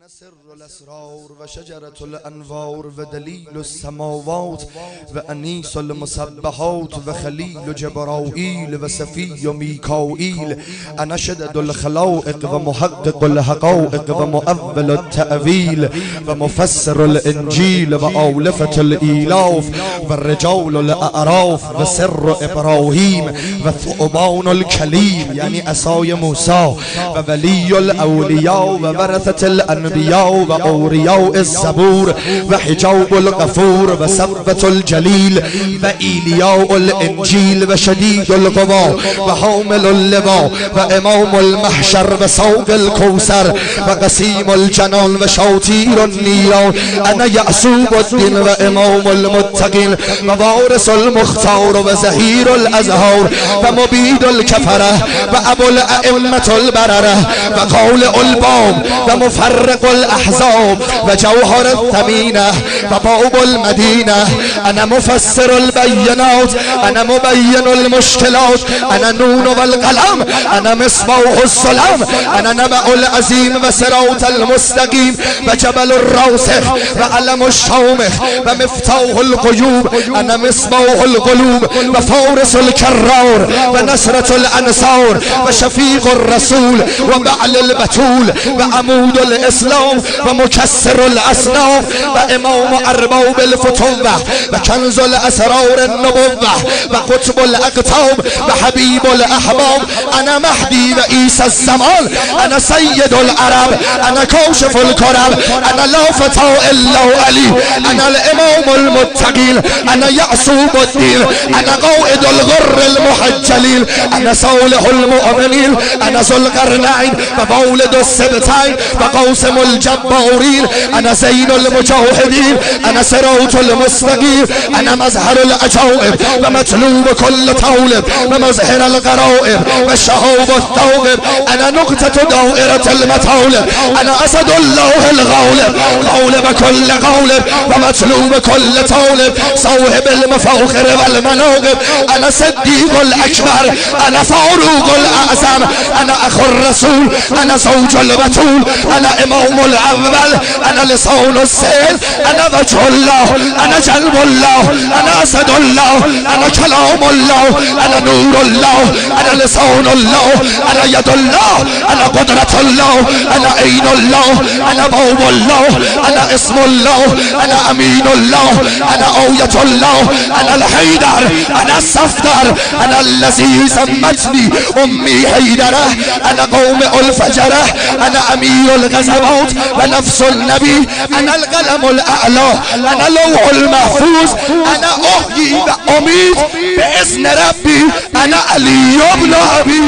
أنا سر الأسرار وشجرة الأنوار ودليل السماوات وأنيس المسبحات وخليل جبرائيل وصفي ميكائيل. أنا شدد الخلائق ومحقق الحقائق ومؤول التأويل ومفسر الإنجيل وأولفة الإيلاف والرجال الأعراف وسر إبراهيم وثعبان الكليم يعني عصاي موسى وولي الأولياء وورثة الأنبياء وأورياء الزبور وحجاب الغفور وسبة الجليل وإيلياء الإنجيل وشديد القضاء وحامل اللواء وإمام المحشر وسوق الكوثر وقسيم الجنان وشوتير النيران. أنا يعصوب الدين وإمام المتقين ووارث المختار وزهير الأزهار ومبيد الكفرة وأبو الأئمة البررة وقول الباب ومفرق الأحزاب وجوهر الثمينة وباب المدينة. أنا مفسر البينات أنا مبين المشكلات أنا نون والقلم أنا مصباح الظلام أنا نبأ العظيم وصراط المستقيم وجبل الروسخ وعلم الشومخ ومفتاح القيوب أنا مصباح القلوب وفارس الكرار ونصرة الأنصار وشفيق الرسول وبعل البتول وعمود الإسلام ومكسر الأصنام وإمام أرباب الفتوة وكنز الأسرار النبوة وقطب الأقطاب وحبيب الأحباب. أنا مهدي وعيسى الزمان أنا سيد العرب أنا كاشف الكرب أنا لا فتى إلا علي أنا الإمام المتقين أنا يعصوب الدين أنا قائد الغر المحجلين أنا صالح المؤمنين أنا ذو القرنين ومولد السبتين وقاسم الجبارين أنا زين المجاهدين أنا صراط المستقيم أنا مظهر العجائب ومطلوب كل طالب ومظهر الغرائب والشهاب الثوب أنا نقطة دائرة المطالب أنا أسد الله الغالب غالب كل غالب ومطلوب كل طالب صاحب المفاخر والمناقب أنا صديق الأكبر أنا فاروق الأعظم أنا أخو الرسول أنا زوج البتول أنا إمام الأول أنا لسان السيل أنا وجه الله أنا جلب الله أنا أسد الله أنا كلام الله أنا نور الله أنا لسان الله أنا يد الله أنا قدرة الله أنا عين الله أنا باب الله أنا اسم الله أنا أمين الله أنا أوية الله أنا الحيدر أنا الصفدر أنا الذي سمتني أمي حيدرة أنا قوم الفجرة أنا أمير الغزوات ونفس النبي أنا القلم الأعلى أنا لوح المحفوظ أنا أحيي وأميت بإذن ربي أنا علي بن أبي